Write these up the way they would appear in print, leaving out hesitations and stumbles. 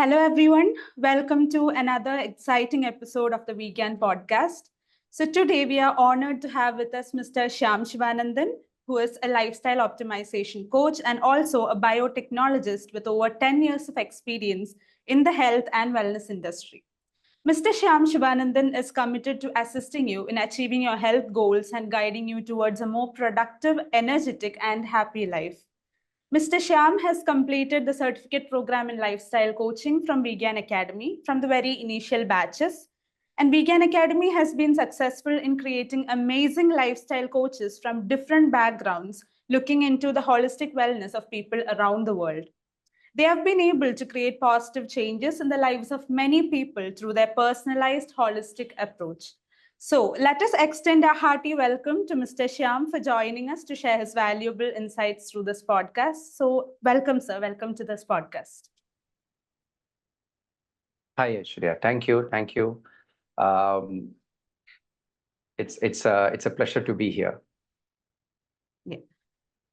Hello, everyone. Welcome to another exciting episode of the Viegyan podcast. So, today we are honored to have with us Mr. Syam Sivanandan, who is a lifestyle optimization coach and also a biotechnologist with over 10 years of experience in the health and wellness industry. Mr. Syam Sivanandan is committed to assisting you in achieving your health goals and guiding you towards a more productive, energetic, and happy life. Mr. Syam has completed the certificate program in lifestyle coaching from Viegyan Academy from the very initial batches. And Viegyan Academy has been successful in creating amazing lifestyle coaches from different backgrounds, looking into the holistic wellness of people around the world. They have been able to create positive changes in the lives of many people through their personalized, holistic approach. So, let us extend a hearty welcome to Mr. Syam for joining us to share his valuable insights through this podcast. So, welcome, sir. Welcome to this podcast. Hi, Aishwarya. Thank you. Thank you. Um, it's a pleasure to be here. Yeah.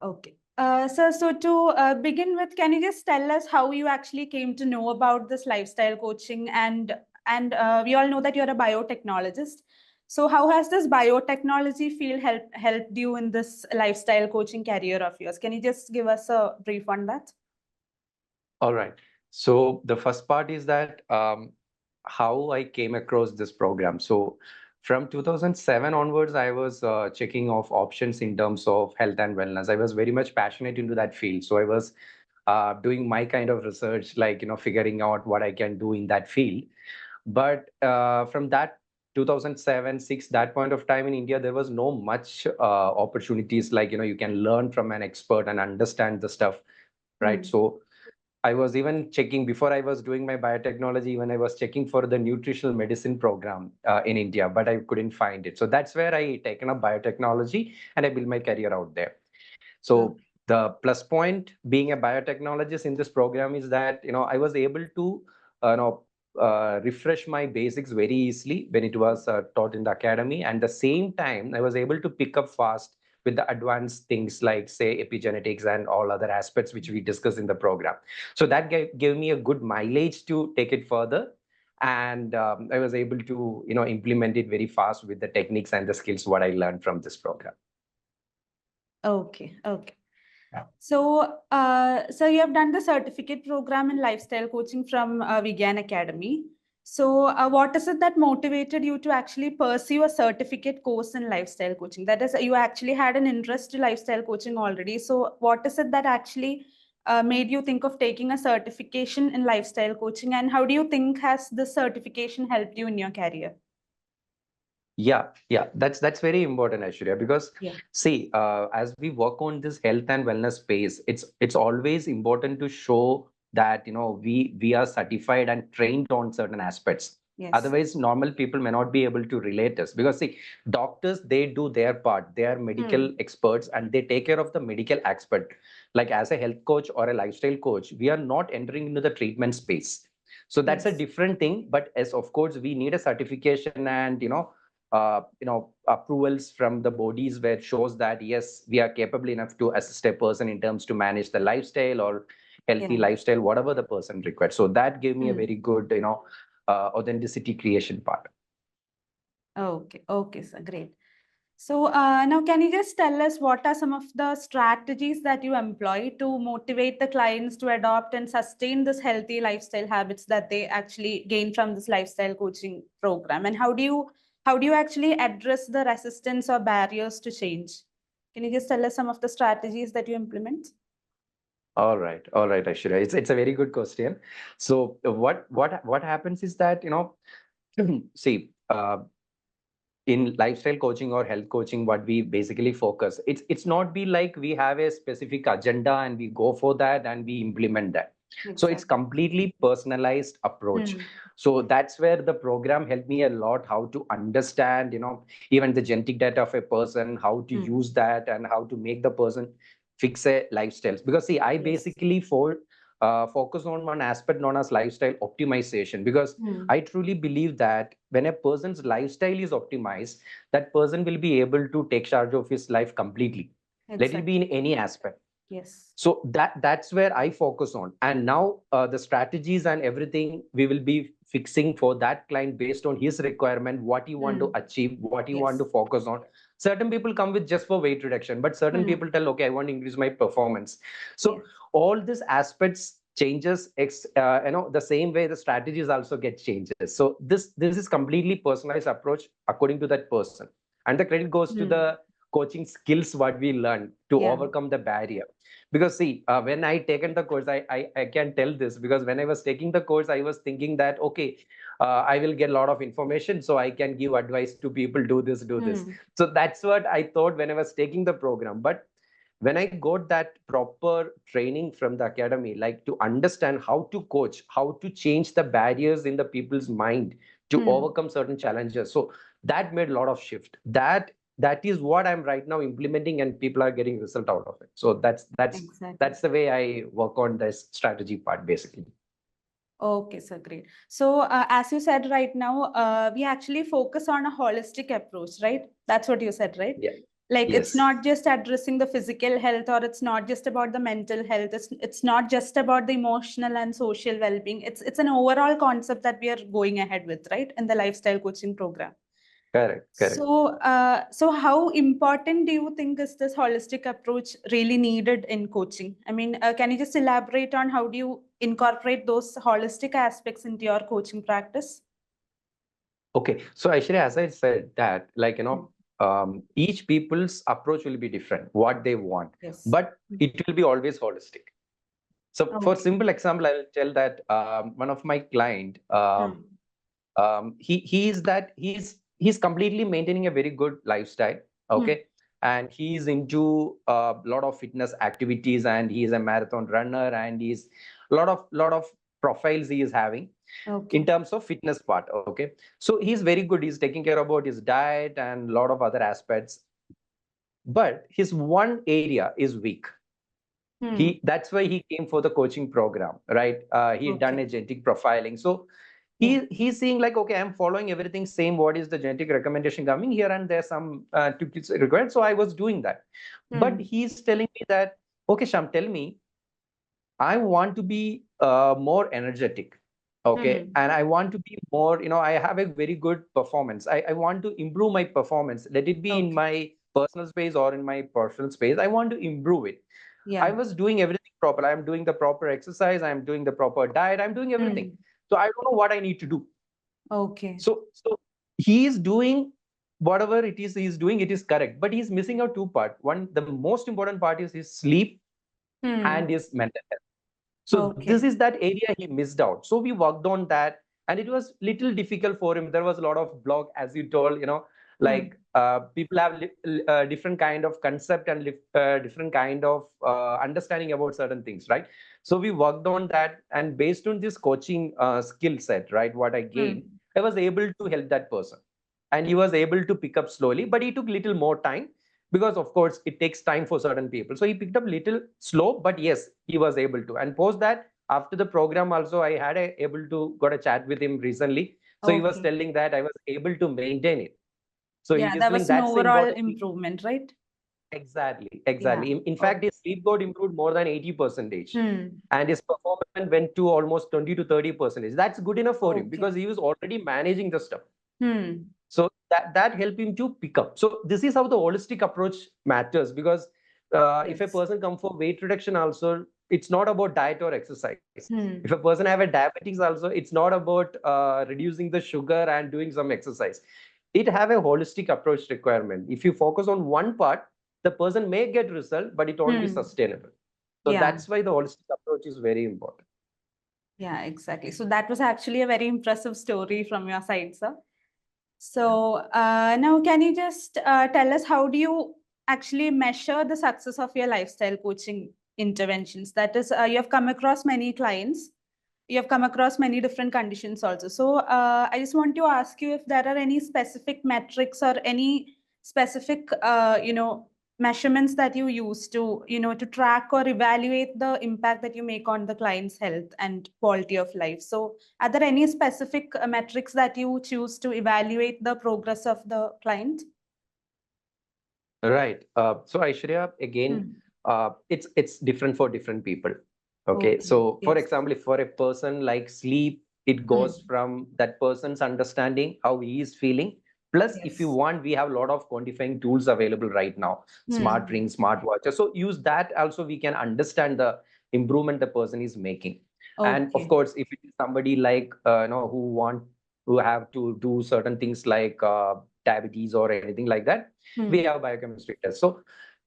Okay. So to begin with, can you just tell us how you actually came to know about this lifestyle coaching? And we all know that you're a biotechnologist. So how has this biotechnology field helped you in this lifestyle coaching career of yours? Can you just give us a brief on that? All right. So the first part is that how I came across this program. So from 2007 onwards, I was checking off options in terms of health and wellness. I was very much passionate into that field. So I was doing my kind of research, like, figuring out what I can do in that field. But from that 2007, 6, that point of time in India, there was no much opportunities like, you can learn from an expert and understand the stuff, right? So I was even checking before I was doing my biotechnology, when I was checking for the nutritional medicine program in India, but I couldn't find it. So that's where I taken up biotechnology and I built my career out there. So the plus point being a biotechnologist in this program is that, I was able to, refresh my basics very easily when it was taught in the academy. And the same time, I was able to pick up fast with the advanced things like, say, epigenetics and all other aspects which we discussed in the program. So that gave me a good mileage to take it further. And I was able to, implement it very fast with the techniques and the skills what I learned from this program. Okay. So you have done the certificate program in lifestyle coaching from Viegyan Academy. So, what is it that motivated you to actually pursue a certificate course in lifestyle coaching? That is, you actually had an interest in lifestyle coaching already. So, what is it that actually made you think of taking a certification in lifestyle coaching? And how do you think has this certification helped you in your career? Yeah, that's very important, Aishwarya, because see, as we work on this health and wellness space, it's always important to show that we are certified and trained on certain aspects. Yes. Otherwise, normal people may not be able to relate us, because see, doctors, they do their part. They are medical experts and they take care of the medical aspect. Like as a health coach or a lifestyle coach, we are not entering into the treatment space. So that's a different thing. But as of course, we need a certification and approvals from the bodies where it shows that yes, we are capable enough to assist a person in terms to manage the lifestyle or healthy lifestyle, whatever the person requires. So that gave me a very good authenticity creation part. Okay, sir, great. So now can you just tell us what are some of the strategies that you employ to motivate the clients to adopt and sustain this healthy lifestyle habits that they actually gain from this lifestyle coaching program? And how do you actually address the resistance or barriers to change? Can you just tell us some of the strategies that you implement? All right, Aishwarya. It's a very good question. So what happens is that see, in lifestyle coaching or health coaching, what we basically focus, it's not be like we have a specific agenda and we go for that and we implement that. So it's completely personalized approach. So that's where the program helped me a lot, how to understand even the genetic data of a person, how to use that and how to make the person fix a lifestyles. Because see, I basically focus on one aspect known as lifestyle optimization, because I truly believe that when a person's lifestyle is optimized, that person will be able to take charge of his life completely. Let it be in any aspect. Yes. So that's where I focus on. And now the strategies and everything we will be fixing for that client based on his requirement, what he want to Hmm. achieve, what he want to Yes. focus on. Certain people come with just for weight reduction, but certain Hmm. people tell, okay, I want to increase my performance. So Yes. all these aspects changes, the same way the strategies also get changes. So this is completely personalized approach according to that person. And the credit goes to Hmm. the coaching skills what we learn to Yeah. overcome the barrier. Because see, when I taken the course, I can tell this because when I was taking the course, I was thinking that okay, I will get a lot of information, so I can give advice to people, do this, do this. Hmm. So that's what I thought when I was taking the program. But when I got that proper training from the academy, like to understand how to coach, how to change the barriers in the people's mind to Hmm. overcome certain challenges, so that made a lot of shift. That is what I'm right now implementing, and people are getting result out of it. So Exactly. that's the way I work on this strategy part, basically. Okay, so great. So, as you said right now, we actually focus on a holistic approach, right? That's what you said, right? Yeah. Like it's Yes. not just addressing the physical health, or it's not just about the mental health. It's not just about the emotional and social well-being. It's an overall concept that we are going ahead with, right? In the lifestyle coaching program. Correct. Correct. So how important do you think is this holistic approach really needed in coaching? I mean, can you just elaborate on how do you incorporate those holistic aspects into your coaching practice? Okay. So actually, as I said that, Mm. each people's approach will be different, what they want, Yes. but Mm. it will be always holistic. So for Okay. simple example, I'll tell that one of my client, Mm. he's completely maintaining a very good lifestyle. Mm. Okay. And he's into a lot of fitness activities, and he's a marathon runner, and he's a lot of profiles he is having in Okay. terms of fitness part. Okay. So he's very good, he's taking care about his diet and a lot of other aspects, but his one area is weak. Mm. That's why he came for the coaching program, right? He had done Okay. a genetic profiling. So Yeah. he's seeing like, okay, I'm following everything same, what is the genetic recommendation coming here, and there's some tweaks required. So I was doing that, but Mm. he's telling me that, okay, Sham, tell me, I want to be more energetic. Okay. Mm. And I want to be more, I have a very good performance. I want to improve my performance. Let it be in Okay. my personal space or in my personal space. I want to improve it. I Yeah. was doing everything proper. I'm doing the proper exercise. I'm doing the proper diet. I'm doing everything. Mm. So I don't know what I need to do. Okay. So he is doing whatever it is he's doing, it is correct. But he's missing out two part. One, the most important part is his sleep and Mm. his mental health. So this Okay. is that area he missed out. So we worked on that, and it was little difficult for him. There was a lot of block, as you told, Mm. like people have different kind of concept and different kind of understanding about certain things, right? So we worked on that, and based on this coaching skill set, right, what I gained, Mm. I was able to help that person, and he was able to pick up slowly, but he took little more time because of course it takes time for certain people. So he picked up little slow, but yes, he was able to. And post that, after the program also, I had able to got a chat with him recently. So he was Okay. telling that I was able to maintain it. So he Yeah, is that telling was an that's the overall important thing. improvement, right? Exactly, Yeah. exactly. In fact, Okay. his sleep got improved more than 80 percentage, Hmm. and his performance went to almost 20 to 30 percentage. That's good enough for him Okay. because he was already managing the stuff. Hmm. So that helped him to pick up. So this is how the holistic approach matters, because if a Yes. person come for weight reduction also, it's not about diet or exercise. If a Hmm. person have a diabetes also, it's not about reducing the sugar and doing some exercise. It have a holistic approach requirement. If you focus on one part, the person may get result, but it won't be Hmm. sustainable. So Yeah. that's why the holistic approach is very important. Yeah, exactly. So that was actually a very impressive story from your side, sir. So now, can you just tell us how do you actually measure the success of your lifestyle coaching interventions? That is, you have come across many clients, you have come across many different conditions also. So I just want to ask you if there are any specific metrics or any specific, measurements that you use to, to track or evaluate the impact that you make on the client's health and quality of life. So are there any specific metrics that you choose to evaluate the progress of the client? Right. So Aishwarya, again, Hmm. it's different for different people. Okay, Okay. so for Yes. example, if for a person like sleep, it Hmm. goes from that person's understanding how he is feeling. Plus, if you Yes. want, we have a lot of quantifying tools available right now, smart Hmm. rings, smart watches. So use that also, we can understand the improvement the person is making. And of Okay. course, if it is somebody like who have to do certain things like diabetes or anything like that, we Hmm. have biochemistry tests. So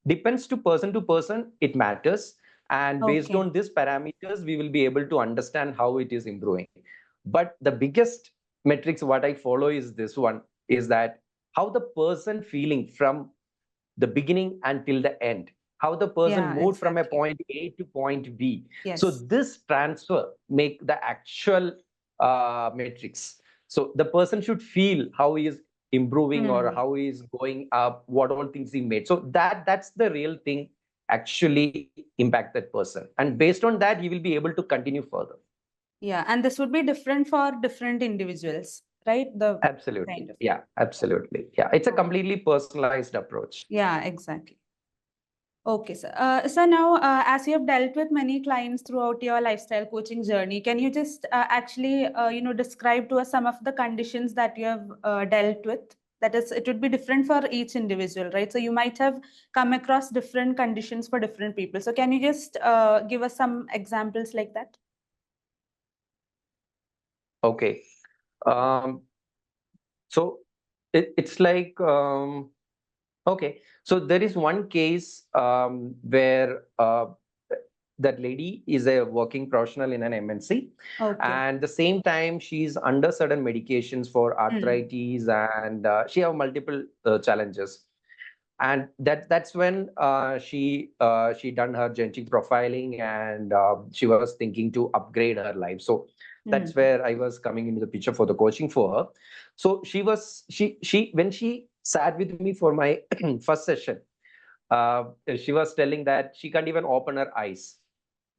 depends to person, it matters. And based Okay. on these parameters, we will be able to understand how it is improving. But the biggest metrics what I follow is this one, is that how the person feeling from the beginning until the end, how the person Yeah, moved from a exactly. point A to point B. So Yes. this transfer make the actual metrics. So the person should feel how he is improving or Hmm. how he is going up, what all things he made. So that's the real thing actually impact that person. And based on that, he will be able to continue further. Yeah, and this would be different for different individuals, right? The Absolutely. kind of. Yeah, absolutely. Yeah. It's a Oh, completely personalized approach. yeah, exactly. Okay, sir. So now, as you have dealt with many clients throughout your lifestyle coaching journey, can you just actually, describe to us some of the conditions that you have dealt with? That is, it would be different for each individual, right? So you might have come across different conditions for different people. So can you just give us some examples like that? Okay. Um, so it's like okay. So there is one case where that lady is a working professional in an MNC, Okay. and the same time she's under certain medications for Hmm. arthritis, and she have multiple challenges. And that's when she done her genetic profiling, and she was thinking to upgrade her life. So that's Hmm. where I was coming into the picture for the coaching for her. So she when she sat with me for my first session, uh, she was telling that she can't even open her eyes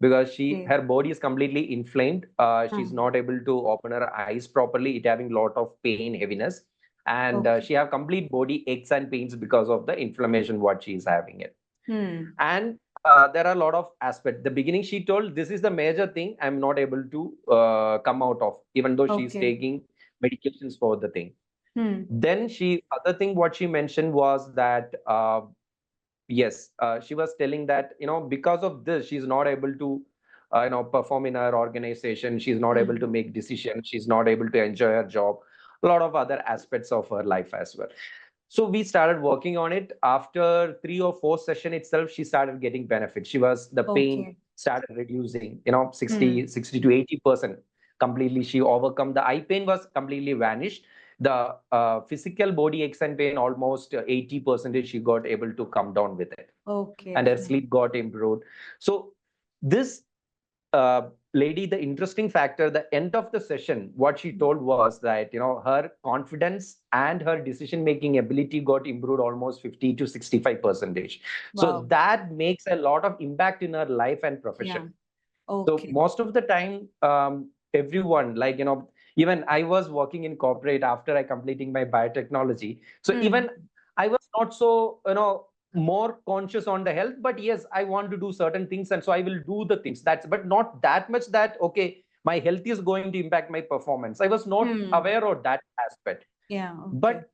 because Okay. her body is completely inflamed. She's Hmm. not able to open her eyes properly. It having lot of pain, heaviness, and Okay. she have complete body aches and pains because of the inflammation what she is having it. Hmm. And there are a lot of aspects. The beginning she told this is the major thing I'm not able to come out of, even though she's Okay. taking medications for the thing. Hmm. Then she other thing what she mentioned was that yes, she was telling that because of this she's not able to perform in her organization. She's not able to Hmm. make decisions. She's not able to enjoy her job. A lot of other aspects of her life as well. So we started working on it. After 3 or 4 session itself, she started getting benefits. The pain Okay. started reducing, Hmm. 60 to 80% completely. She overcome the eye pain was completely vanished. The physical body aches and pain almost 80% she got able to come down with it. Okay, And her fine. sleep got improved. So this lady, the interesting factor, the end of the session, what she told was that her confidence and her decision making ability got improved almost 50 to 65 percentage. So Wow. that makes a lot of impact in her life and profession. Yeah. So Okay. most of the time, everyone, like, even I was working in corporate after I completing my biotechnology. So Hmm. even I was not so, more conscious on the health, but yes, I want to do certain things. And so I will do the things but not that much that, okay, my health is going to impact my performance. I was not Hmm. aware of that aspect. Yeah. Okay. But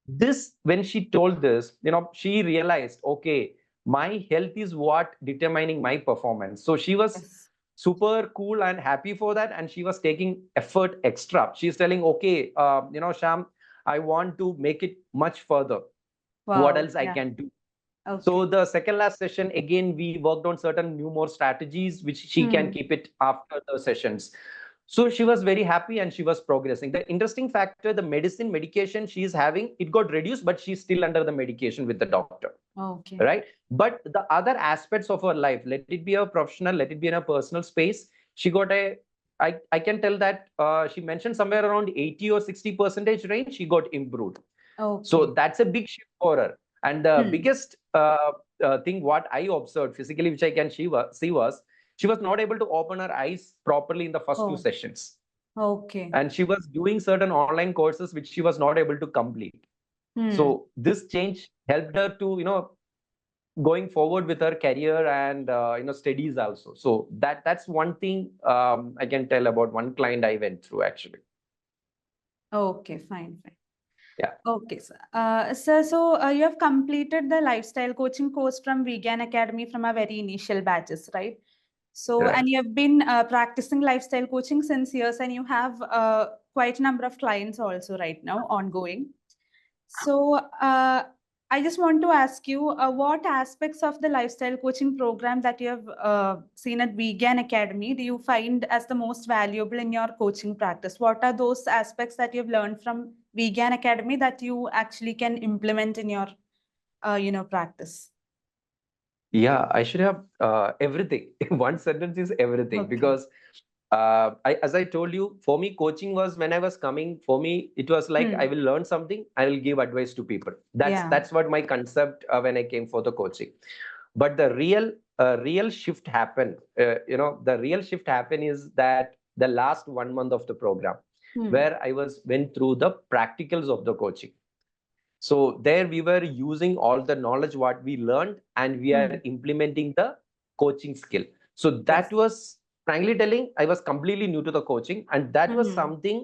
this, when she told this, she realized, okay, my health is what determining my performance. So she was Yes. super cool and happy for that, and she was taking effort extra. She's telling, okay, Sham, I want to make it much further. What Wow. else I Yeah. can do? So Okay. the second last session, again, we worked on certain new more strategies which she can Hmm. keep it after the sessions. So she was very happy and she was progressing. The interesting factor, the medication she is having, it got reduced, but she's still under the medication with the doctor, Okay. right? But the other aspects of her life, let it be a professional, let it be in a personal space, she got I can tell that she mentioned somewhere around 80 or 60 percentage range, she got improved. So Okay. that's a big shift for her. And the Hmm. biggest thing what I observed physically, which I can see was she was not able to open her eyes properly in the first two Oh. sessions. Okay. And she was doing certain online courses which she was not able to complete. Hmm. So this change helped her to, going forward with her career and studies also. So that's one thing I can tell about one client I went through actually. Okay, fine, fine. Yeah. Okay, sir. Sir, so you have completed the lifestyle coaching course from Viegyan Academy from our very initial batches, right? So, Right. and you have been practicing lifestyle coaching since years, and you have quite a number of clients also right now ongoing. So, I just want to ask you, what aspects of the lifestyle coaching program that you have seen at Vegan Academy do you find as the most valuable in your coaching practice? What are those aspects that you've learned from Vegan Academy that you actually can implement in your, practice? Yeah, I should have everything. One sentence is everything Okay. because as I told you, for me, coaching was when I was coming. For me, it was like I Hmm. will learn something, I will give advice to people. That's Yeah. that's what my concept when I came for the coaching. But the real shift happened. The real shift happened is that the last 1 month of the program, Hmm. where I went through the practicals of the coaching. So there we were using all the knowledge what we learned and we are Hmm. implementing the coaching skill. So that Yes. was, frankly telling, I was completely new to the coaching, and that was Hmm. something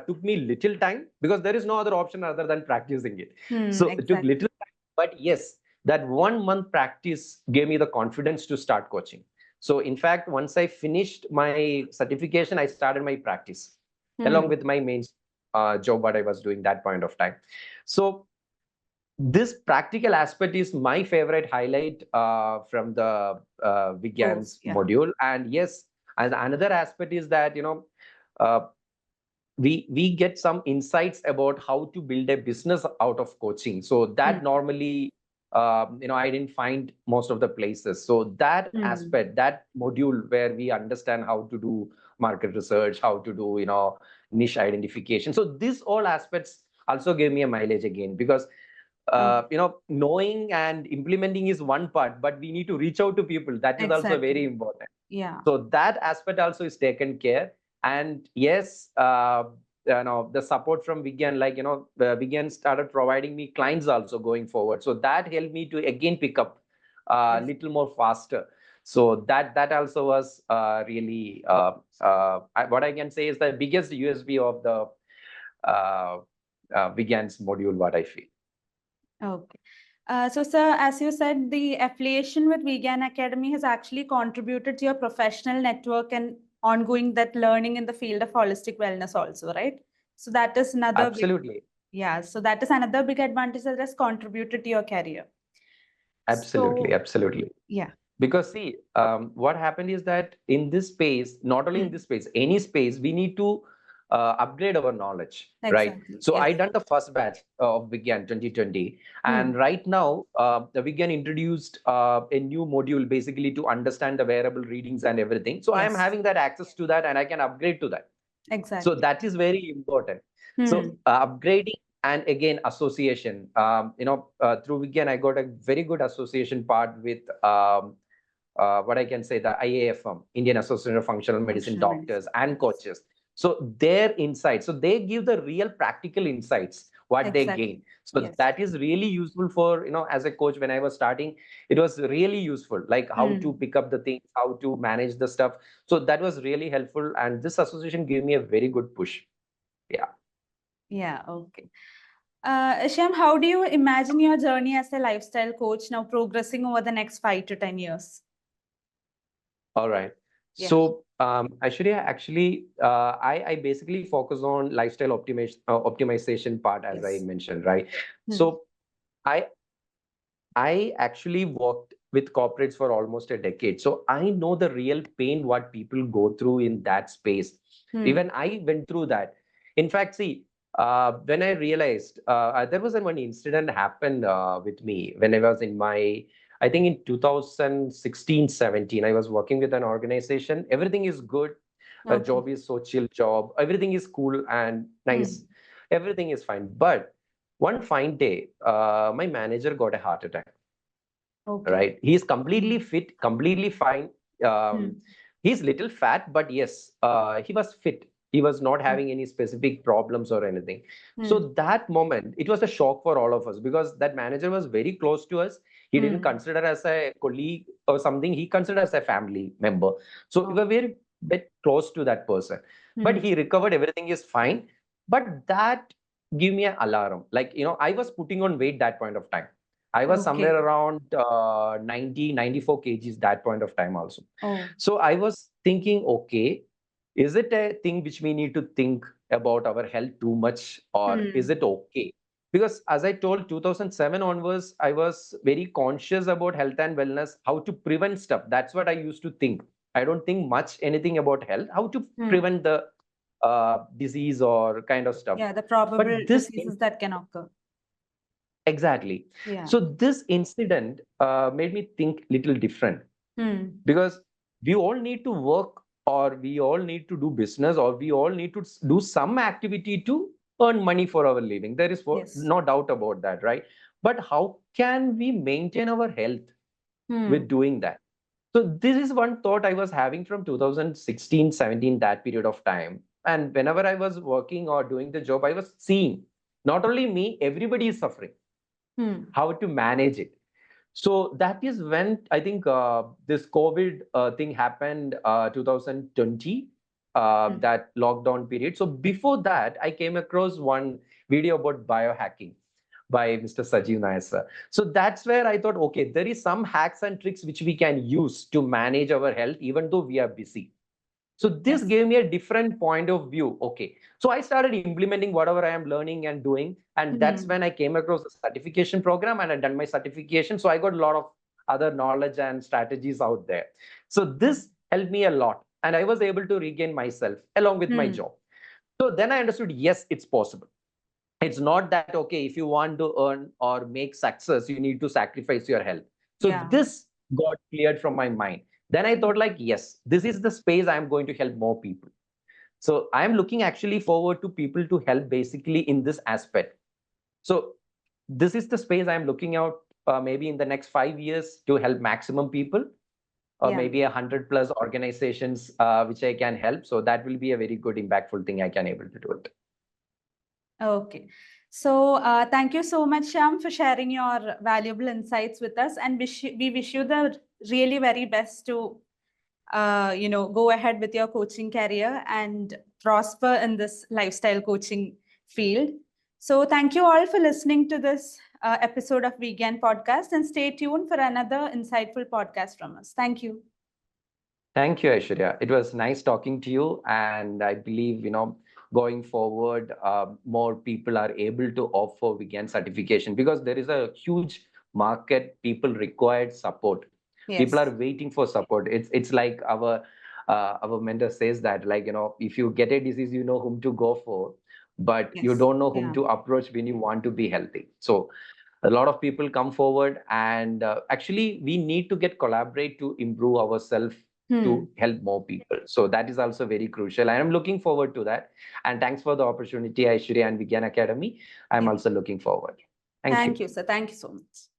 took me little time because there is no other option other than practicing it. Hmm. So it took Exactly. little time, but yes, that 1 month practice gave me the confidence to start coaching. So in fact, once I finished my certification, I started my practice along Hmm. with my main job what I was doing that point of time. So this practical aspect is my favorite highlight from the Course. Vigyan's Yeah. module. And yes, and another aspect is that uh, we get some insights about how to build a business out of coaching. So that Hmm. normally I didn't find most of the places. So that Hmm. aspect, that module where we understand how to do market research, how to do niche identification. So these all aspects also gave me a mileage again because Okay. knowing and implementing is one part, but we need to reach out to people. That is also very Exactly. important. Yeah. So that aspect also is taken care. And yes, the support from Vigyan, like Vigyan started providing me clients also going forward. So that helped me to again pick up a Yes. little more faster. So that also was really what I can say is the biggest USB of the uh, Vigyan's module. What I feel. Okay. So, sir, as you said, the affiliation with Vegan Academy has actually contributed to your professional network and ongoing that learning in the field of holistic wellness also, right? So that is another big, Absolutely. yeah. So that is another big advantage that has contributed to your career. Absolutely. So, Absolutely. yeah. Because see, what happened is that in this space, not only in Hmm. this space, any space, we need to upgrade our knowledge, right? Exactly. So I Yes. done the first batch of Vigyan 2020, Hmm. and right now the Vigyan introduced a new module basically to understand the wearable readings and everything. So I am Yes. having that access to that, and I can upgrade to that. So Exactly. that is very important. So Hmm. upgrading and again association. Through Vigyan, I got a very good association part with what I can say, the IAFM, Indian Association of Functional Medicine Functional doctors medicine. and Yes. coaches. So their insights, so they give the real practical insights what they gain. Exactly. So Yes. that is really useful for as a coach. When I was starting, it was really useful, like how to Hmm. pick up the things, how to manage the stuff. So that was really helpful, and this association gave me a very good push. Yeah. Yeah. Okay. Shyam, how do you imagine your journey as a lifestyle coach now progressing over the next 5 to 10 years? All right. Yeah. So, actually, I basically focus on lifestyle optimization part, as I Yes. mentioned, right? Hmm. So, I I actually worked with corporates for almost a decade. So I know the real pain what people go through in that space. Hmm. Even I went through that. In fact, see, when I realized there was one incident happened with me when I was in my, I think in 2016, 17, I was working with an organization. Everything is good. A Okay. job is so chill job. Everything is cool and nice. Hmm. Everything is fine. But one fine day, my manager got a heart attack. Okay. Right? He's Hmm. completely fit, completely fine. Hmm. He's little fat, but yes, he was fit. He was not Mm. having any specific problems or anything. Mm. So that moment, it was a shock for all of us because that manager was very close to us. He didn't Mm. consider as a colleague or something. He considered as a family member. So we Oh. were very bit close to that person. But Mm. he recovered. Everything is fine. But that gave me an alarm. Like, I was putting on weight that point of time. I was Okay. somewhere around 90, 94 kgs that point of time also. Oh. So I was thinking, okay, is it a thing which we need to think about our health too much, or is Mm. it okay? Because as I told, 2007 onwards, I was very conscious about health and wellness, how to prevent stuff. That's what I used to think. I don't think much anything about health, how to Mm. prevent the disease or kind of stuff. Yeah, the probable But this diseases that can occur. exactly. Yeah. So this incident made me think little different, Mm. because we all need to work, or we all need to do business, or we all need to do some activity to earn money for our living. There is Yes. no doubt about that, right? But how can we maintain our health with Mm. doing that? So this is one thought I was having from 2016, 17, that period of time. And whenever I was working or doing the job, I was seeing not only me, everybody is suffering. Mm. How to manage it? So that is when I think this COVID thing happened, 2020, Mm. that lockdown period. So before that, I came across one video about biohacking by Mr. Sajeev Nair sir. So that's where I thought, okay, there is some hacks and tricks which we can use to manage our health, even though we are busy. So this Yes. gave me a different point of view. Okay. So I started implementing whatever I am learning and doing. And that's Mm. when I came across the certification program and I done my certification. So I got a lot of other knowledge and strategies out there. So Oh. this helped me a lot. And I was able to regain myself along with my Mm. job. So then I understood, yes, it's possible. It's not that, okay, if you want to earn or make success, you need to sacrifice your health. So Yeah. this got cleared from my mind. Then I Mm. thought, like, yes, this is the space I'm going to help more people. So I'm looking actually forward to people to help basically in this aspect. So this is the space I'm looking out, maybe in the next 5 years, to help maximum people, or Yeah. maybe 100+ organizations which I can help. So that will be a very good impactful thing I can able to do it. Okay. So thank you so much, Shyam, for sharing your valuable insights with us, and we wish you the really very best to go ahead with your coaching career and prosper in this lifestyle coaching field. So thank you all for listening to this episode of Viegyan Podcast, and stay tuned for another insightful podcast from us. Thank you. Thank you, Aishwarya. It was nice talking to you. And I believe, going forward, more people are able to offer vegan certification because there is a huge market. People require support. People are Yes. waiting for support. It's like our mentor says that, like, if you get a disease, you know whom to go for, but you Yes. don't know whom Yeah. to approach when you want to be healthy. So a lot of people come forward, and actually we need to get collaborate to improve ourselves Hmm. to help more people. So that is also very crucial. I am looking forward to that. And thanks for the opportunity, Aishwarya and Viegyan Academy. I'm Yeah. also looking forward. Thank you. Thank you, sir. Thank you so much.